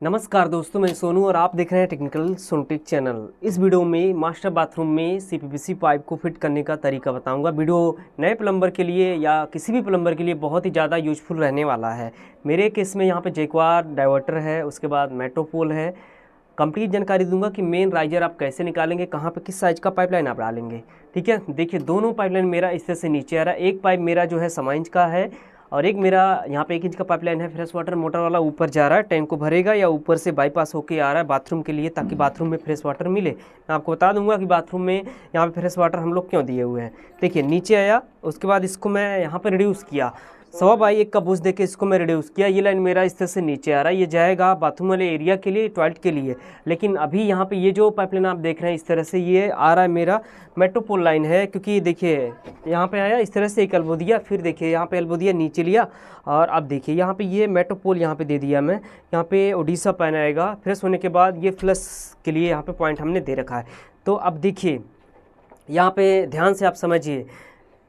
नमस्कार दोस्तों, मैं सोनू और आप देख रहे हैं टेक्निकल सोनटेक चैनल। इस वीडियो में मास्टर बाथरूम में सीपीवीसी पाइप को फिट करने का तरीका बताऊंगा। वीडियो नए प्लम्बर के लिए या किसी भी प्लम्बर के लिए बहुत ही ज़्यादा यूजफुल रहने वाला है। मेरे केस में यहाँ पे जैक्वार डाइवर्टर है, उसके बाद मेट्रोपोल है। कंप्लीट जानकारी दूंगा कि मेन राइजर आप कैसे निकालेंगे, कहाँ पे किस साइज़ का पाइपलाइन आप डालेंगे। ठीक है, देखिए दोनों पाइपलाइन मेरा इस तरह से नीचे आ रहा है। एक पाइप मेरा जो है 1.25 इंच का है और एक मेरा यहाँ पे 1 इंच का पाइपलाइन है। फ्रेश वाटर मोटर वाला ऊपर जा रहा है, टैंक को भरेगा या ऊपर से बाईपास होके आ रहा है बाथरूम के लिए, ताकि बाथरूम में फ्रेश वाटर मिले। मैं आपको बता दूंगा कि बाथरूम में यहाँ पे फ्रेश वाटर हम लोग क्यों दिए हुए हैं। देखिए नीचे आया, उसके बाद इसको मैं यहाँ पर रिड्यूस किया, 1.25 का बूझ देके इसको मैं रिड्यूस किया। ये लाइन मेरा इस तरह से नीचे आ रहा है, ये जाएगा बाथरूम वाले एरिया के लिए, टॉयलेट के लिए। लेकिन अभी यहाँ पे ये जो पाइपलाइन आप देख रहे हैं इस तरह से ये आ रहा है मेरा मेट्रोपोल लाइन है। क्योंकि देखिए यहाँ पे आया इस तरह से एक एल्बो दिया, फिर देखिए यहाँ पे एल्बो दिया, नीचे लिया और अब देखिए यहाँ पे ये मेट्रोपोल यहाँ पे दे दिया मैं। यहाँ पे ओडिशा पैन आएगा, फ्रेश होने के बाद ये फ्लश के लिए यहाँ पे पॉइंट हमने दे रखा है। तो अब देखिए यहाँ पे ध्यान से आप समझिए,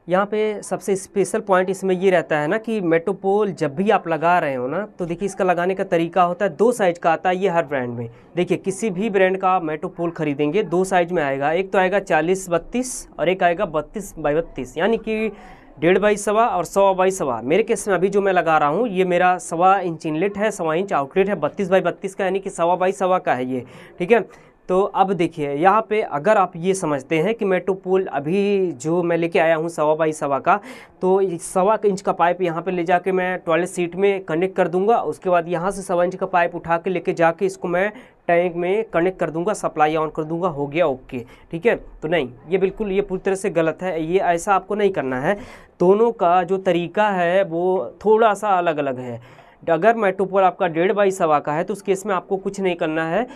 यहाँ पे सबसे स्पेशल पॉइंट इसमें ये रहता है ना कि मेट्रोपोल जब भी आप लगा रहे हो ना, तो देखिए इसका लगाने का तरीका होता है, 2 साइज का आता है ये हर ब्रांड में। देखिए किसी भी ब्रांड का आप मेट्रोपोल खरीदेंगे 2 साइज में आएगा। एक तो आएगा 40x32 और एक आएगा 32x32, यानी कि 1.5x1.25 और 100x100। मेरे केस में अभी जो मैं लगा रहा हूँ ये मेरा 1.25 इंच इनलेट है, 1.25 इंच आउटलेट है, 32x32 का, यानी कि 1.25x100 का है ये। ठीक है, तो अब देखिए यहाँ पे अगर आप ये समझते हैं कि मेट्रोपोल अभी जो मैं लेके आया हूँ 1.25x100 का, तो 1.25 इंच का पाइप यहाँ पे ले जाके मैं टॉयलेट सीट में कनेक्ट कर दूंगा। उसके बाद यहाँ से 1.25 इंच का पाइप उठा के लेके जाके इसको मैं टैंक में कनेक्ट कर दूंगा, सप्लाई ऑन कर दूंगा, हो गया ओके। ठीक है, तो नहीं, ये बिल्कुल ये पूरी तरह से गलत है, ये ऐसा आपको नहीं करना है। दोनों का जो तरीका है वो थोड़ा सा अलग अलग है। अगर मेट्रोपोल आपका 1.5x100 का है तो उस केस में आपको कुछ नहीं करना है,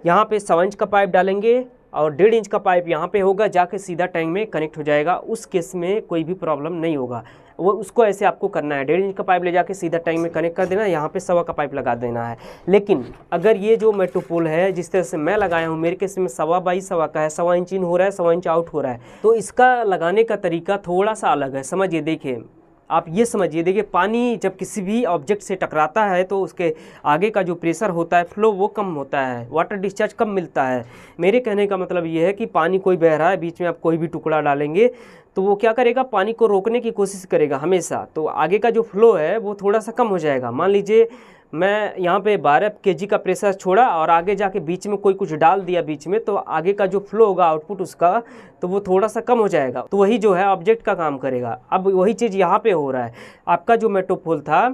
यहाँ पे 1.25 इंच का पाइप डालेंगे और 1.5 इंच का पाइप यहाँ पे होगा, जाके सीधा टैंक में कनेक्ट हो जाएगा। उस केस में कोई भी प्रॉब्लम नहीं होगा। वो उसको ऐसे आपको करना है, 1.5 इंच का पाइप ले जाके सीधा टैंक में कनेक्ट कर देना, यहाँ पे 1.25 का पाइप लगा देना है। लेकिन अगर ये जो मेट्रोपोल है जिस तरह से मैं लगाया हूँ, मेरे केस में 1.25x100 का है, 1.25 इंच इन हो रहा है, 1.25 इंच आउट हो रहा है, तो इसका लगाने का तरीका थोड़ा सा अलग है। समझिए, देखिए आप ये समझिए, देखिए पानी जब किसी भी ऑब्जेक्ट से टकराता है तो उसके आगे का जो प्रेशर होता है, फ्लो, वो कम होता है, वाटर डिस्चार्ज कम मिलता है। मेरे कहने का मतलब ये है कि पानी कोई बह रहा है, बीच में आप कोई भी टुकड़ा डालेंगे तो वो क्या करेगा, पानी को रोकने की कोशिश करेगा हमेशा, तो आगे का जो फ्लो है वो थोड़ा सा कम हो जाएगा। मान लीजिए मैं यहाँ पे 12 kg का प्रेशर छोड़ा और आगे जाके बीच में कोई कुछ डाल दिया बीच में, तो आगे का जो फ्लो होगा आउटपुट उसका, तो वो थोड़ा सा कम हो जाएगा, तो वही जो है ऑब्जेक्ट का काम करेगा। अब वही चीज़ यहाँ पे हो रहा है। आपका जो मेट्रोपोल था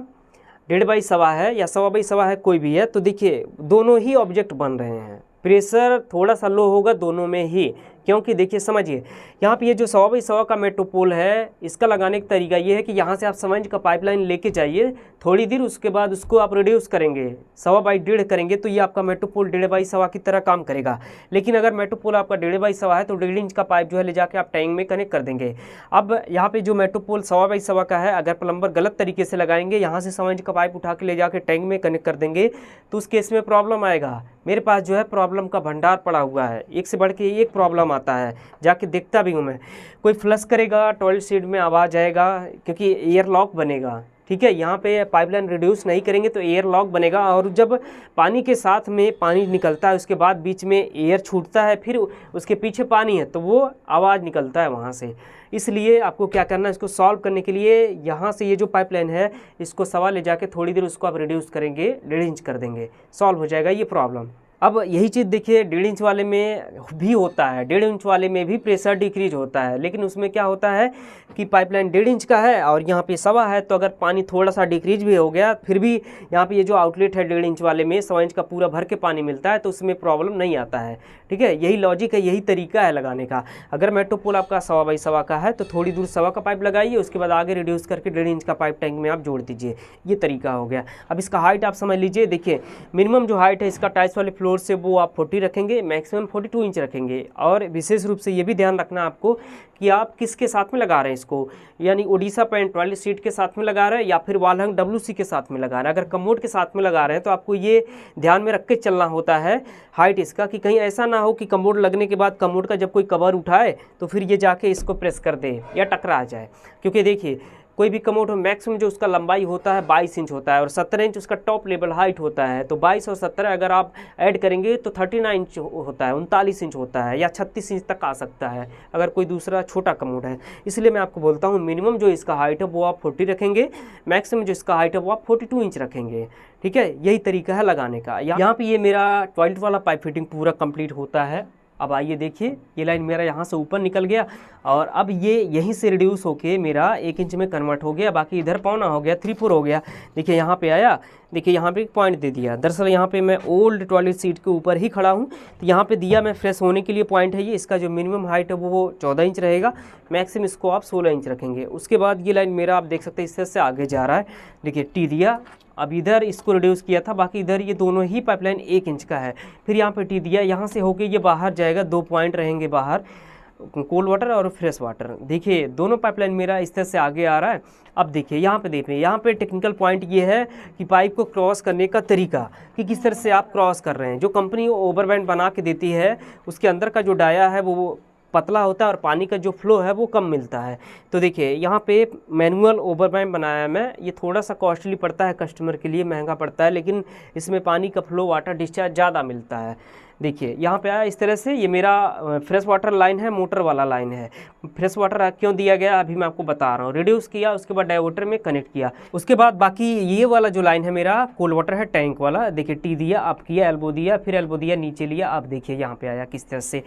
1.5x100 है या 1.25x100 है, कोई भी है, तो देखिए दोनों ही ऑब्जेक्ट बन रहे हैं, प्रेशर थोड़ा सा लो होगा दोनों में ही। क्योंकि देखिए समझिए, यहाँ पे ये जो 1.25x100 का मेट्रोपोल है, इसका लगाने का तरीका ये है कि यहाँ से आप 1.25 इंच का पाइपलाइन लेके जाइए थोड़ी देर, उसके बाद उसको आप रिड्यूस करेंगे, 1.25/1.5 करेंगे, तो ये आपका मेट्रोपोल 1.5x100 की तरह काम करेगा। लेकिन अगर मेट्रोपोल आपका 1.5x100 है तो 1.5 इंच का पाइप जो है ले जाके आप टैंक में कनेक्ट कर देंगे। अब यहाँ पे जो मेट्रोपोल 1.25x100 का है, अगर प्लम्बर गलत तरीके से लगाएंगे, यहाँ से 1.25 इंच का पाइप उठा के ले जाके टैंक में कनेक्ट कर देंगे, तो उस केस में प्रॉब्लम आएगा। मेरे पास जो है प्रॉब्लम का भंडार पड़ा हुआ है, एक से बढ़ के एक प्रॉब्लम आता है, जाके देखता भी हूँ मैं। कोई फ्लश करेगा टॉयलेट सीट में आवाज़ आएगा, क्योंकि एयर लॉक बनेगा। ठीक है, यहाँ पे पाइपलाइन रिड्यूस नहीं करेंगे तो एयर लॉक बनेगा, और जब पानी के साथ में पानी निकलता है उसके बाद बीच में एयर छूटता है, फिर उसके पीछे पानी है, तो वो आवाज़ निकलता है वहाँ से। इसलिए आपको क्या करना है, इसको सॉल्व करने के लिए यहाँ से ये जो पाइपलाइन है इसको 1.25 ले जाके थोड़ी देर उसको आप रिड्यूस करेंगे, 1.5 इंच कर देंगे, सॉल्व हो जाएगा ये प्रॉब्लम। अब यही चीज़ देखिए 1.5 इंच वाले में भी होता है, 1.5 इंच वाले में भी प्रेशर डिक्रीज होता है। लेकिन उसमें क्या होता है कि पाइपलाइन 1.5 इंच का है और यहाँ पे 1.25 है, तो अगर पानी थोड़ा सा डिक्रीज भी हो गया, फिर भी यहाँ पे ये जो आउटलेट है 1.5 इंच वाले में 1.25 इंच का पूरा भर के पानी मिलता है, तो उसमें प्रॉब्लम नहीं आता है। ठीक है, यही लॉजिक है, यही तरीका है लगाने का। अगर मेट्रोपोल आपका 1.25x100 का है तो थोड़ी दूर 1.25 का पाइप लगाइए, उसके बाद आगे रिड्यूस करके 1.5 इंच का पाइप टैंक में आप जोड़ दीजिए, ये तरीका हो गया। अब इसका हाइट आप समझ लीजिए, देखिए मिनिमम जो हाइट है इसका टाइल्स वाले फ्लोर से वो आप 40 रखेंगे, मैक्सिमम 42 इंच रखेंगे। और विशेष रूप से ये भी ध्यान रखना आपको कि आप किसके साथ में लगा रहे हैं इसको, यानी ओडिशा पैन टॉयलेट सीट के साथ में लगा रहे हैं या फिर वाल हंग WC के साथ में लगा रहे हैं। अगर कमोड के साथ में लगा रहे हैं तो आपको ये ध्यान में रख के चलना होता है हाइट इसका, कि कहीं ऐसा ना हो कि कमोड लगने के बाद कमोड का जब कोई कवर उठाए तो फिर ये जाके इसको प्रेस कर दे या टकरा जाए। क्योंकि देखिए कोई भी कमोड हो मैक्सिमम जो उसका लंबाई होता है 22 इंच होता है और 17 इंच उसका टॉप लेवल हाइट होता है। तो 22 और 17 अगर आप ऐड करेंगे तो 39 इंच होता है, 39 इंच होता है या 36 इंच तक आ सकता है अगर कोई दूसरा छोटा कमोड है। इसलिए मैं आपको बोलता हूँ मिनिमम जो इसका हाइट है वो आप 40 रखेंगे, मैक्सिमम जो इसका हाइट है वो आप 42 इंच रखेंगे। ठीक है, यही तरीका है लगाने का। यहाँ पे ये मेरा टॉयलेट वाला पाइप फिटिंग पूरा कंप्लीट होता है। अब आइए देखिए, ये लाइन मेरा यहाँ से ऊपर निकल गया और अब ये यहीं से रिड्यूस होके मेरा 1 इंच में कन्वर्ट हो गया, बाकी इधर पौना हो गया, 3/4 हो गया। देखिए यहाँ पे आया, देखिए यहाँ पे एक पॉइंट दे दिया। दरअसल यहाँ पे मैं ओल्ड टॉयलेट सीट के ऊपर ही खड़ा हूँ, तो यहाँ पे दिया मैं फ्रेश होने के लिए पॉइंट है ये। इसका जो मिनिमम हाइट है वो 14 इंच रहेगा, मैक्सिमम इसको आप 16 इंच रखेंगे। उसके बाद ये लाइन मेरा आप देख सकते हैं इस तरह से आगे जा रहा है। देखिए टी दिया, अब इधर इसको रिड्यूस किया था, बाकी इधर ये दोनों ही पाइपलाइन 1 इंच का है। फिर यहाँ पे टी दिया, यहाँ से होके ये बाहर जाएगा, 2 पॉइंट रहेंगे बाहर, कोल्ड वाटर और फ्रेश वाटर। देखिए दोनों पाइपलाइन मेरा इस तरह से आगे आ रहा है। अब देखिए यहाँ पे देखिए, यहाँ पे टेक्निकल पॉइंट ये है कि पाइप को क्रॉस करने का तरीका, कि किस तरह से आप क्रॉस कर रहे हैं। जो कंपनी ओवरबैंड बना के देती है उसके अंदर का जो डाया है वो पतला होता है और पानी का जो फ्लो है वो कम मिलता है। तो देखिए यहाँ पे मैनुअल ओवरबैंड बनाया मैं, ये थोड़ा सा कॉस्टली पड़ता है कस्टमर के लिए, महंगा पड़ता है, लेकिन इसमें पानी का फ्लो वाटर डिस्चार्ज ज़्यादा मिलता है। देखिए यहाँ पे आया इस तरह से, ये मेरा फ्रेश वाटर लाइन है, मोटर वाला लाइन है। फ्रेश वाटर क्यों दिया गया अभी मैं आपको बता रहा हूँ। रिड्यूस किया, उसके बाद डाइवर्टर में कनेक्ट किया, उसके बाद बाकी ये वाला जो लाइन है मेरा कोल्ड वाटर है, टैंक वाला। देखिए टी दिया, अप किया, एल्बो दिया, फिर एल्बो दिया, नीचे लिया। अब देखिए यहाँ पे आया किस तरह से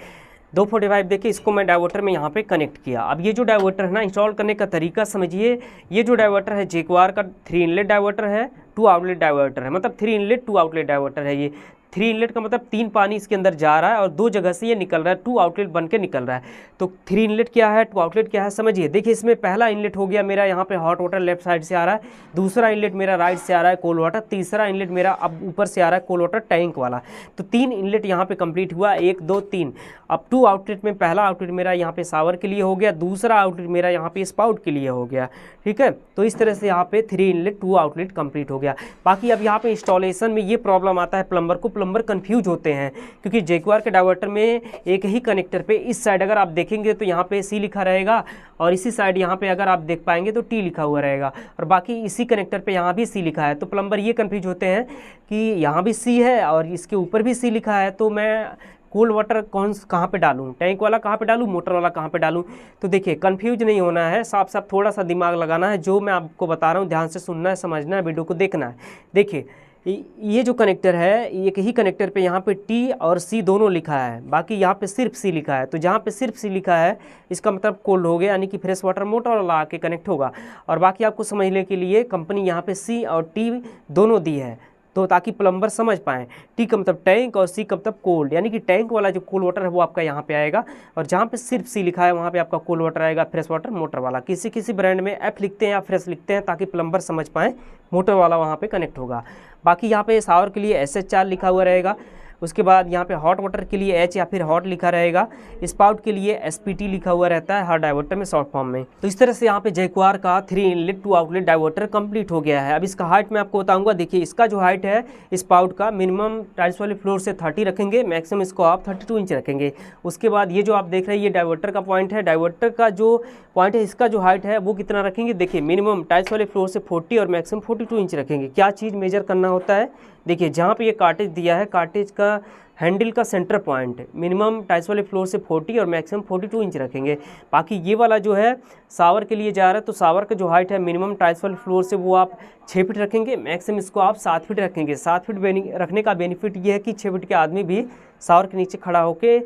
245। देखिए इसको मैं डाइवर्टर में यहाँ पे कनेक्ट किया। अब ये जो डाइवर्टर है ना, इंस्टॉल करने का तरीका समझिए। ये जो डाइवर्टर है जैक्वार का 3 इनलेट डाइवर्टर है, 2 आउटलेट डाइवर्टर है, मतलब 3 इनलेट 2 आउटलेट डाइवर्टर है। ये 3 इनलेट का मतलब 3 पानी इसके अंदर जा रहा है और 2 जगह से ये निकल रहा है, 2 आउटलेट बन के निकल रहा है। तो 3 इनलेट क्या है, 2 आउटलेट क्या है समझिए। देखिए इसमें पहला इनलेट हो गया मेरा, यहाँ पे हॉट वाटर लेफ्ट साइड से आ रहा है, दूसरा इनलेट मेरा राइट से आ रहा है कोल्ड वाटर, तीसरा इनलेट मेरा अब ऊपर से आ रहा है कोल्ड वाटर टैंक वाला। तो 3 इनलेट यहाँ पे कंप्लीट हुआ, 1 2 3। अब 2 आउटलेट में पहला आउटलेट मेरा यहाँ पे शावर के लिए हो गया, दूसरा आउटलेट मेरा यहाँ पे स्पाउट के लिए हो गया। ठीक है, तो इस तरह से यहाँ पे 3 इनलेट 2 आउटलेट कंप्लीट हो गया। बाकी अब यहाँ पे इंस्टॉलेशन में ये प्रॉब्लम आता है प्लम्बर को, प्लम्बर कन्फ्यूज होते हैं क्योंकि जैक्वार के डाइवर्टर में एक ही कनेक्टर पे इस साइड अगर आप देखेंगे तो यहाँ पे सी लिखा रहेगा और इसी साइड यहाँ पे अगर आप देख पाएंगे तो टी लिखा हुआ रहेगा और बाकी इसी कनेक्टर पे यहाँ भी सी लिखा है। तो प्लम्बर ये कन्फ्यूज होते हैं कि यहाँ भी सी है और इसके ऊपर भी सी लिखा है, तो मैं कोल्ड वाटर कहाँ पे डालूं, टैंक वाला कहाँ पे डालूं, मोटर वाला कहाँ पे डालूं। तो देखिए कंफ्यूज नहीं होना है, साफ साफ थोड़ा सा दिमाग लगाना है। जो मैं आपको बता रहा हूँ ध्यान से सुनना है, समझना है, वीडियो को देखना है। देखिए ये जो कनेक्टर है, एक ही कनेक्टर पे यहाँ पे टी और सी दोनों लिखा है, बाकी यहाँ पे सिर्फ सी लिखा है। तो जहाँ पे सिर्फ सी लिखा है इसका मतलब कोल्ड हो गया, यानी कि फ्रेश वाटर मोटर वाला आके कनेक्ट होगा। और बाकी आपको समझने के लिए कंपनी यहाँ पे सी और टी दोनों दी है, तो ताकि प्लम्बर समझ पाएँ। टी का मतलब टैंक और सी का मतलब कोल्ड, यानी कि टैंक वाला जो कोल्ड वाटर है वो आपका यहाँ पे आएगा और जहाँ पे सिर्फ सी लिखा है वहाँ पे आपका कोल्ड वाटर आएगा, फ्रेश वाटर मोटर वाला। किसी किसी ब्रांड में एफ लिखते हैं या फ्रेश लिखते हैं ताकि प्लम्बर समझ पाएँ, मोटर वाला वहाँ पे कनेक्ट होगा। बाकी यहाँ पे शावर के लिए SH4 लिखा हुआ रहेगा, उसके बाद यहाँ पे हॉट वाटर के लिए H या फिर हॉट लिखा रहेगा, स्पाउट के लिए SPT लिखा हुआ रहता है हर डाइवर्टर में शॉर्ट फॉर्म में। तो इस तरह से यहाँ पे जैक्वार का 3 इनलेट 2 आउटलेट डाइवर्टर कंप्लीट हो गया है। अब इसका हाइट मैं आपको बताऊंगा। देखिए इसका जो हाइट है स्पाउट का, मिनिमम टाइल्स वाले फ्लोर से 30 रखेंगे, मैक्सिमम इसको आप 32 इंच रखेंगे। उसके बाद ये जो आप देख रहे हैं ये डाइवर्टर का पॉइंट है, डाइवर्टर का जो पॉइंट है इसका जो हाइट है वो कितना रखेंगे। देखिए मिनिमम टाइल्स वाले फ्लोर से 40 और मैक्सिमम 42 इंच रखेंगे। क्या चीज़ मेजर करना होता है, देखिए जहाँ पे ये कार्टेज दिया है, कार्टेज का हैंडल का सेंटर पॉइंट मिनिमम टाइल्स वाले फ्लोर से 40 और मैक्सिमम 42 इंच रखेंगे। बाकी ये वाला जो है शावर के लिए जा रहा है, तो शावर का जो हाइट है मिनिमम टाइल्स वाले फ्लोर से वो आप 6 फीट रखेंगे, मैक्सिमम इसको आप 7 फीट रखेंगे। 7 फीट रखने का बेनिफिट ये है कि 6 फीट के आदमी भी शावर के नीचे खड़ा होकर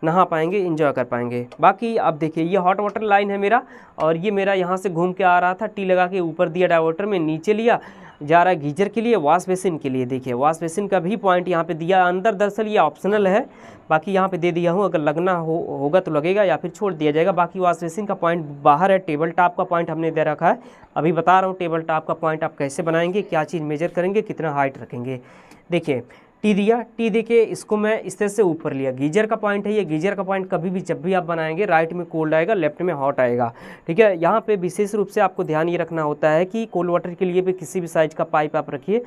नहा पाएंगे, इंजॉय कर पाएंगे। बाकी आप देखिए ये हॉट वाटर लाइन है मेरा और ये मेरा यहाँ से घूम के आ रहा था, टी लगा के ऊपर दिया डाइवर्टर में, नीचे लिया जा रहा है गीजर के लिए, वॉश बेसिन के लिए। देखिए वॉश बेसिन का भी पॉइंट यहाँ पे दिया अंदर, दरअसल ये ऑप्शनल है, बाकी यहाँ पे दे दिया हूँ, अगर लगना होगा तो लगेगा या फिर छोड़ दिया जाएगा। बाकी वॉश बेसिन का पॉइंट बाहर है, टेबल टॉप का पॉइंट हमने दे रखा है। अभी बता रहा हूँ टेबल टॉप का पॉइंट आप कैसे बनाएंगे, क्या चीज़ मेजर करेंगे, कितना हाइट रखेंगे। देखिए टी दिया, टी देके इसको मैं इस तरह से ऊपर लिया, गीजर का पॉइंट है ये। गीजर का पॉइंट कभी भी जब भी आप बनाएंगे राइट में कोल्ड आएगा, लेफ्ट में हॉट आएगा। ठीक है, यहाँ पे विशेष रूप से आपको ध्यान ये रखना होता है कि कोल्ड वाटर के लिए भी किसी भी साइज़ का पाइप आप रखिए,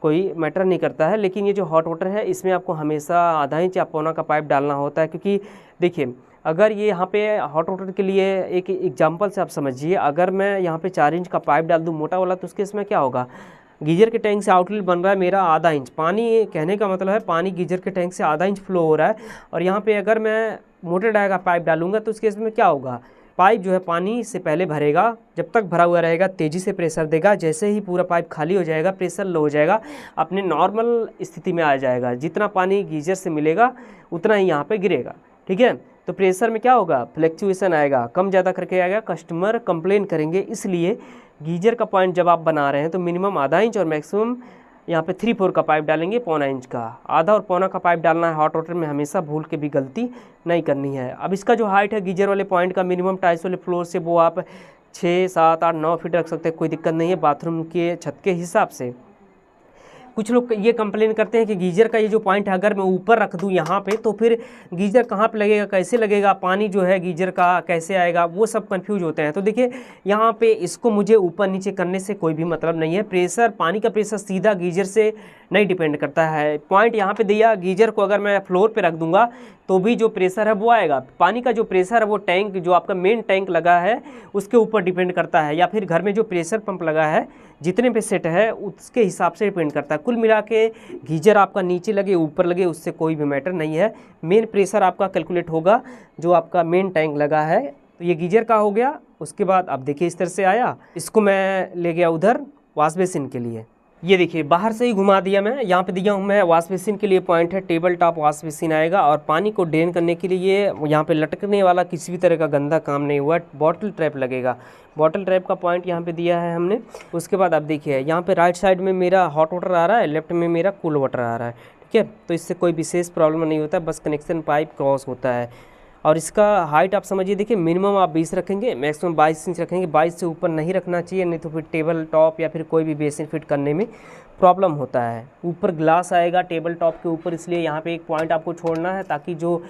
कोई मैटर नहीं करता है। लेकिन ये जो हॉट वाटर है इसमें आपको हमेशा आधा इंच या पौना का पाइप डालना होता है, क्योंकि देखिए अगर ये यहाँ पे हॉट वाटर के लिए एक एग्जांपल से आप समझिए, अगर मैं यहाँ पे 4 इंच का पाइप डाल दूँ मोटा वाला, तो उसके इसमें क्या होगा, गीजर के टैंक से आउटलेट बन रहा है मेरा आधा इंच पानी, कहने का मतलब है पानी गीजर के टैंक से आधा इंच फ्लो हो रहा है। और यहाँ पे अगर मैं मोटे डाया का पाइप डालूंगा तो उसके इसमें क्या होगा, पाइप जो है पानी से पहले भरेगा, जब तक भरा हुआ रहेगा तेज़ी से प्रेशर देगा, जैसे ही पूरा पाइप खाली हो जाएगा प्रेशर लो हो जाएगा, अपने नॉर्मल स्थिति में आ जाएगा, जितना पानी गीजर से मिलेगा उतना ही यहाँ पे गिरेगा। ठीक है, तो प्रेशर में क्या होगा, फ्लैक्चुएशन आएगा, कम ज़्यादा करके आएगा, कस्टमर कंप्लेन करेंगे। इसलिए गीजर का पॉइंट जब आप बना रहे हैं तो मिनिमम आधा इंच और मैक्सिमम यहाँ पे 3/4 का पाइप डालेंगे, पौना इंच का, आधा और पौना का पाइप डालना है हॉट वाटर में, हमेशा भूल के भी गलती नहीं करनी है। अब इसका जो हाइट है गीजर वाले पॉइंट का मिनिमम टाइल्स वाले फ्लोर से वो आप 6, 7, 8, 9 फीट रख सकते हैं, कोई दिक्कत नहीं है, बाथरूम के छत के हिसाब से। कुछ लोग ये कंप्लेन करते हैं कि गीजर का ये जो पॉइंट है अगर मैं ऊपर रख दूं यहाँ पे तो फिर गीजर कहाँ पे लगेगा, कैसे लगेगा, पानी जो है गीजर का कैसे आएगा, वो सब कंफ्यूज होते हैं। तो देखिए यहाँ पे इसको मुझे ऊपर नीचे करने से कोई भी मतलब नहीं है। प्रेशर, पानी का प्रेशर सीधा गीजर से नहीं डिपेंड करता है। पॉइंट यहाँ पे दिया, गीजर को अगर मैं फ्लोर पे रख दूंगा तो भी जो प्रेशर है वो आएगा। पानी का जो प्रेशर है वो टैंक, जो आपका मेन टैंक लगा है उसके ऊपर डिपेंड करता है, या फिर घर में जो प्रेशर पंप लगा है जितने पे सेट है उसके हिसाब से डिपेंड करता है। कुल मिला के गीजर आपका नीचे लगे ऊपर लगे उससे कोई भी मैटर नहीं है, मेन प्रेशर आपका कैलकुलेट होगा जो आपका मेन टैंक लगा है। तो ये गीजर का हो गया। उसके बाद अब देखिए इस तरह से आया, इसको मैं ले गया उधर वॉश बेसिन के लिए। ये देखिए बाहर से ही घुमा दिया मैं, यहाँ पे दिया हूँ मैं वॉश बेसिन के लिए पॉइंट है, टेबल टॉप वॉश बेसिन आएगा। और पानी को ड्रेन करने के लिए यहाँ पे लटकने वाला किसी भी तरह का गंदा काम नहीं हुआ, बॉटल ट्रैप लगेगा। बॉटल ट्रैप का पॉइंट यहाँ पे दिया है हमने। उसके बाद आप देखिए यहाँ पे राइट साइड में मेरा हॉट वाटर आ रहा है, लेफ्ट में मेरा कूल वाटर आ रहा है। ठीक है, तो इससे कोई विशेष प्रॉब्लम नहीं होता, बस कनेक्शन पाइप क्रॉस होता है। और इसका हाइट आप समझिए, देखिए मिनिमम आप 20 रखेंगे, मैक्सिमम 22 इंच रखेंगे, 22 से ऊपर नहीं रखना चाहिए, नहीं तो फिर टेबल टॉप या फिर कोई भी बेसिन फिट करने में प्रॉब्लम होता है। ऊपर ग्लास आएगा टेबल टॉप के ऊपर, इसलिए यहाँ पे एक पॉइंट आपको छोड़ना है ताकि जो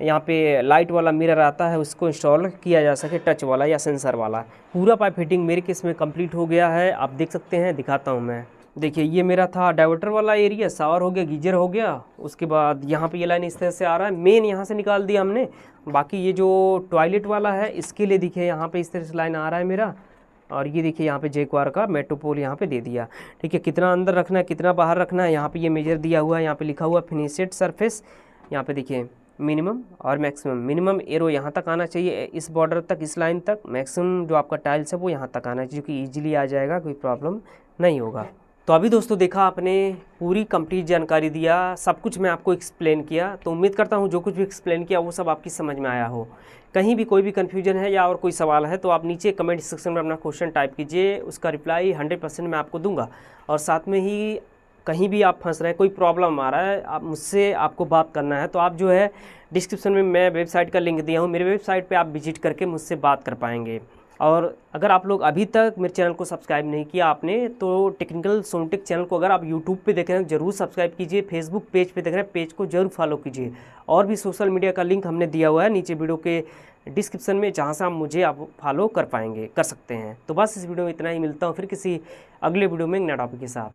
यहाँ पे लाइट वाला मिरर आता है उसको इंस्टॉल किया जा सके, टच वाला या सेंसर वाला। पूरा पाइप फिटिंग मेरे केस में कंप्लीट हो गया है, आप देख सकते हैं, दिखाता हूँ मैं। देखिए ये मेरा था डाइवर्टर वाला एरिया, शावर हो गया, गीजर हो गया। उसके बाद यहाँ पे ये लाइन इस तरह से आ रहा है, मेन यहाँ से निकाल दिया हमने। बाकी ये जो टॉयलेट वाला है इसके लिए देखिए यहाँ पे इस तरह से लाइन आ रहा है मेरा। और ये देखिए यहाँ पे जैक्वार का मेट्रोपोल यहाँ पे दे दिया। ठीक है, कितना अंदर रखना है कितना बाहर रखना है यहाँ पे ये मेजर दिया हुआ है, यहाँ पे लिखा हुआ फिनिशेड सरफेस। यहाँ पे देखिए मिनिमम और मैक्सिमम, मिनिमम एरो यहाँ तक आना चाहिए, इस बॉर्डर तक, इस लाइन तक। मैक्सिमम जो आपका टाइल्स है वो यहाँ तक आना चाहिए, जो कि ईजिली आ जाएगा, कोई प्रॉब्लम नहीं होगा। तो अभी दोस्तों देखा आपने, पूरी कंप्लीट जानकारी दिया, सब कुछ मैं आपको एक्सप्लेन किया। तो उम्मीद करता हूँ जो कुछ भी एक्सप्लेन किया वो सब आपकी समझ में आया हो। कहीं भी कोई भी कन्फ्यूजन है या और कोई सवाल है तो आप नीचे कमेंट सेक्शन में अपना क्वेश्चन टाइप कीजिए, उसका रिप्लाई 100% मैं आपको दूंगा। और साथ में ही कहीं भी आप फंस रहे हैं, कोई प्रॉब्लम आ रहा है, आप मुझसे आपको बात करना है तो आप जो है डिस्क्रिप्शन में मैं वेबसाइट का लिंक दिया हूँ, मेरे वेबसाइट पर आप विजिट करके मुझसे बात कर पाएंगे। और अगर आप लोग अभी तक मेरे चैनल को सब्सक्राइब नहीं किया आपने तो टेक्निकल सोनटेक चैनल को अगर आप यूट्यूब पे देख रहे हैं जरूर सब्सक्राइब कीजिए, फेसबुक पेज पे देख रहे हैं पेज को जरूर फॉलो कीजिए। और भी सोशल मीडिया का लिंक हमने दिया हुआ है नीचे वीडियो के डिस्क्रिप्शन में, जहाँ से आप फॉलो कर सकते हैं। तो बस इस वीडियो में इतना ही, मिलता हूँ फिर किसी अगले वीडियो में नए टॉपिक के साथ।